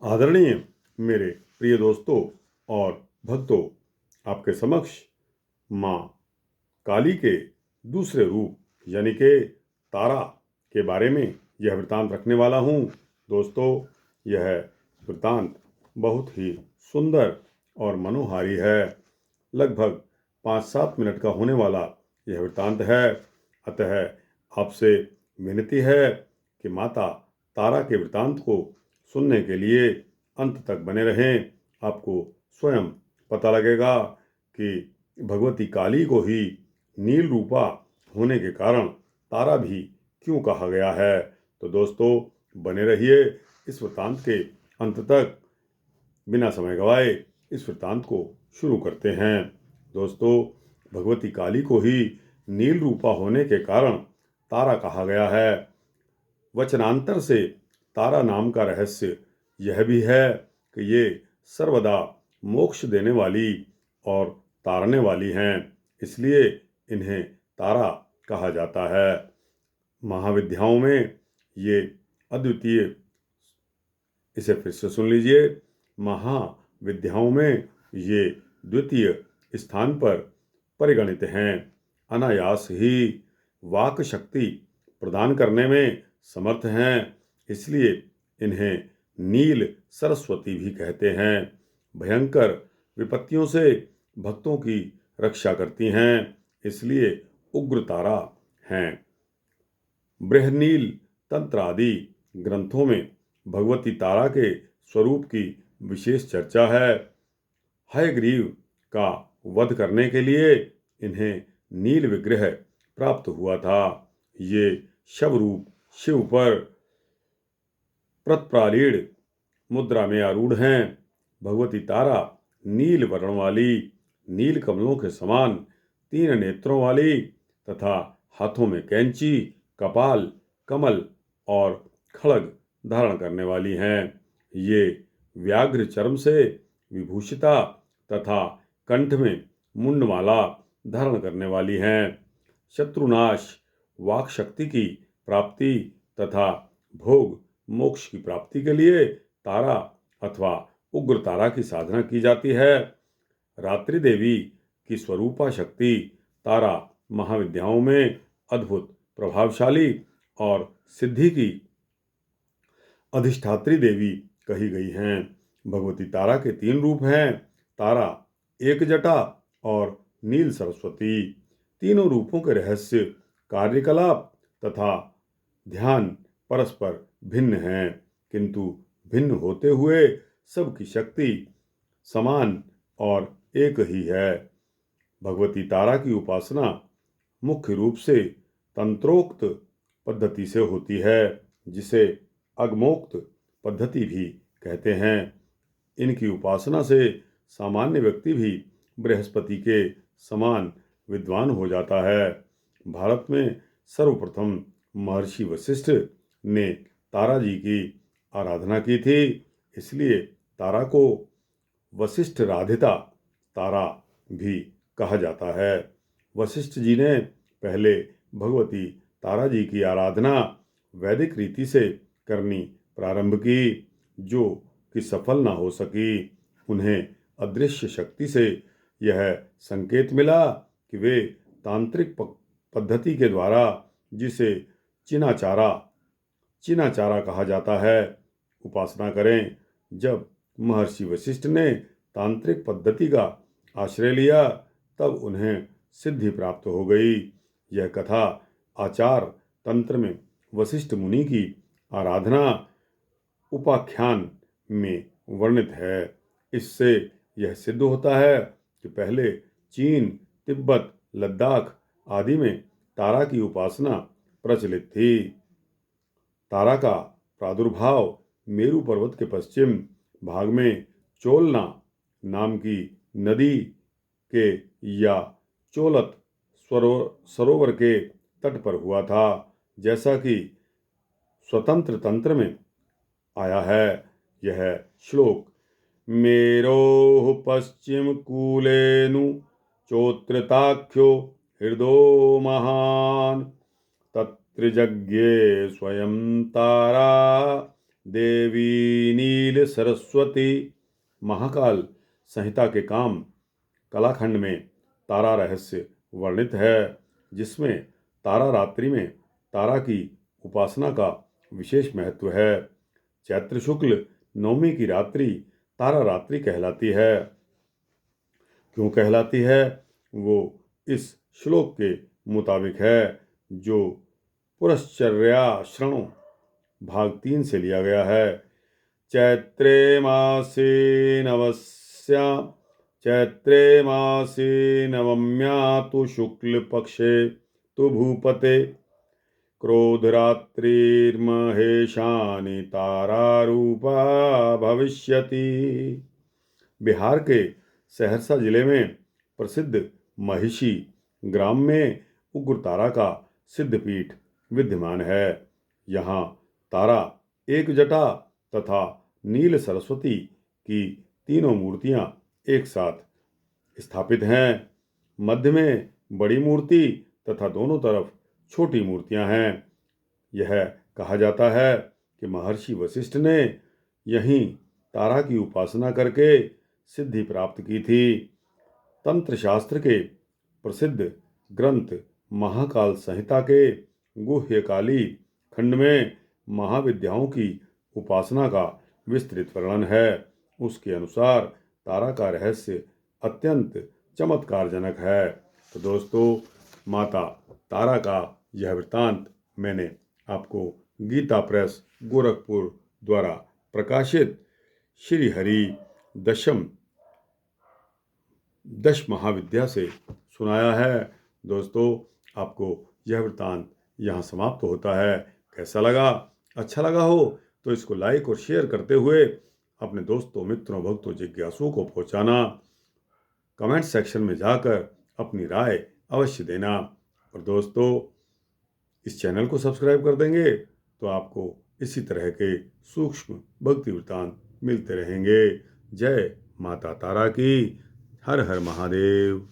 आदरणीय मेरे प्रिय दोस्तों और भक्तों, आपके समक्ष माँ काली के दूसरे रूप यानी कि तारा के बारे में यह वृत्तांत रखने वाला हूँ। दोस्तों, यह वृत्तांत बहुत ही सुंदर और मनोहारी है। लगभग 5-7 मिनट का होने वाला यह वृत्तांत है। अतः आपसे विनती है कि माता तारा के वृत्तांत को सुनने के लिए अंत तक बने रहें। आपको स्वयं पता लगेगा कि भगवती काली को ही नील रूपा होने के कारण तारा भी क्यों कहा गया है। तो दोस्तों, बने रहिए इस वृत्तांत के अंत तक। बिना समय गवाए इस वृत्तांत को शुरू करते हैं। दोस्तों, भगवती काली को ही नील रूपा होने के कारण तारा कहा गया है। वचनांतर से तारा नाम का रहस्य यह भी है कि ये सर्वदा मोक्ष देने वाली और तारने वाली हैं, इसलिए इन्हें तारा कहा जाता है। महाविद्याओं में ये अद्वितीय, इसे फिर से सुन लीजिए, महाविद्याओं में ये द्वितीय स्थान पर परिगणित हैं। अनायास ही वाक शक्ति प्रदान करने में समर्थ हैं, इसलिए इन्हें नील सरस्वती भी कहते हैं। भयंकर विपत्तियों से भक्तों की रक्षा करती हैं, इसलिए उग्र तारा हैं। बृहनील तंत्र आदि ग्रंथों में भगवती तारा के स्वरूप की विशेष चर्चा है। हयग्रीव का वध करने के लिए इन्हें नील विग्रह प्राप्त हुआ था। ये शवरूप शिव पर प्रत्प्रारीण मुद्रा में आरूढ़ हैं। भगवती तारा नील वर्ण वाली, नील कमलों के समान 3 नेत्रों वाली तथा हाथों में कैंची, कपाल, कमल और खड्ग धारण करने वाली हैं। ये व्याघ्र चर्म से विभूषिता तथा कंठ में मुंडमाला धारण करने वाली हैं। शत्रुनाश, वाक शक्ति की प्राप्ति तथा भोग मोक्ष की प्राप्ति के लिए तारा अथवा उग्र तारा की साधना की जाती है। रात्रि देवी की स्वरूपा शक्ति तारा महाविद्याओं में अद्भुत प्रभावशाली और सिद्धि की अधिष्ठात्री देवी कही गई हैं। भगवती तारा के 3 रूप हैं, तारा, एक जटा और नील सरस्वती। तीनों रूपों के रहस्य, कार्यकलाप तथा ध्यान परस्पर भिन्न हैं, किंतु भिन्न होते हुए सबकी शक्ति समान और एक ही है। भगवती तारा की उपासना मुख्य रूप से तंत्रोक्त पद्धति से होती है, जिसे अगमोक्त पद्धति भी कहते हैं। इनकी उपासना से सामान्य व्यक्ति भी बृहस्पति के समान विद्वान हो जाता है। भारत में सर्वप्रथम महर्षि वशिष्ठ ने तारा जी की आराधना की थी, इसलिए तारा को वशिष्ठ राधिता तारा भी कहा जाता है। वशिष्ठ जी ने पहले भगवती तारा जी की आराधना वैदिक रीति से करनी प्रारंभ की, जो कि सफल न हो सकी। उन्हें अदृश्य शक्ति से यह संकेत मिला कि वे तांत्रिक पद्धति के द्वारा, जिसे चिनाचारा कहा जाता है, उपासना करें। जब महर्षि वशिष्ठ ने तांत्रिक पद्धति का आश्रय लिया, तब उन्हें सिद्धि प्राप्त हो गई। यह कथा आचार तंत्र में वशिष्ठ मुनि की आराधना उपाख्यान में वर्णित है। इससे यह सिद्ध होता है कि पहले चीन, तिब्बत, लद्दाख आदि में तारा की उपासना प्रचलित थी। तारा का प्रादुर्भाव मेरु पर्वत के पश्चिम भाग में चोलना नाम की नदी के या चोलत सरोवर के तट पर हुआ था, जैसा कि स्वतंत्र तंत्र में आया है। यह श्लोक मेरोः पश्चिम कूलेनु चोत्रताख्यो हृदो महान तत्रिजज्ञे स्वयं तारा देवी नील सरस्वती। महाकाल संहिता के काम कलाखंड में तारा रहस्य वर्णित है, जिसमें तारा रात्रि में तारा की उपासना का विशेष महत्व है। चैत्र शुक्ल नवमी की रात्रि तारा रात्रि कहलाती है। क्यों कहलाती है, वो इस श्लोक के मुताबिक है, जो पुरश्चर्या भाग 3 से लिया गया है। चैत्रे मासे नवम्या तु शुक्ल पक्षे तु भूपते क्रोधरात्रिर्महेशानि तारारूपा भविष्यति। बिहार के सहरसा जिले में प्रसिद्ध महिषी ग्राम में उग्रतारा का सिद्धपीठ विद्यमान है। यहाँ तारा एक जटा तथा नील सरस्वती की तीनों मूर्तियां एक साथ स्थापित हैं। मध्य में बड़ी मूर्ति तथा दोनों तरफ छोटी मूर्तियां हैं। यह कहा जाता है कि महर्षि वशिष्ठ ने यहीं तारा की उपासना करके सिद्धि प्राप्त की थी। तंत्र शास्त्र के प्रसिद्ध ग्रंथ महाकाल संहिता के गुह्यकाली खंड में महाविद्याओं की उपासना का विस्तृत वर्णन है। उसके अनुसार तारा का रहस्य अत्यंत चमत्कारजनक है। तो दोस्तों, माता तारा का यह वृत्तांत मैंने आपको गीता प्रेस गोरखपुर द्वारा प्रकाशित श्री हरि दश महाविद्या से सुनाया है। दोस्तों, आपको यह वृत्तांत यहाँ समाप्त होता है। कैसा लगा? अच्छा लगा हो तो इसको लाइक और शेयर करते हुए अपने दोस्तों, मित्रों, भक्तों, जिज्ञासुओं को पहुँचाना। कमेंट सेक्शन में जाकर अपनी राय अवश्य देना। और दोस्तों, इस चैनल को सब्सक्राइब कर देंगे तो आपको इसी तरह के सूक्ष्म भक्ति वृत्तांत मिलते रहेंगे। जय माता तारा की। हर हर महादेव।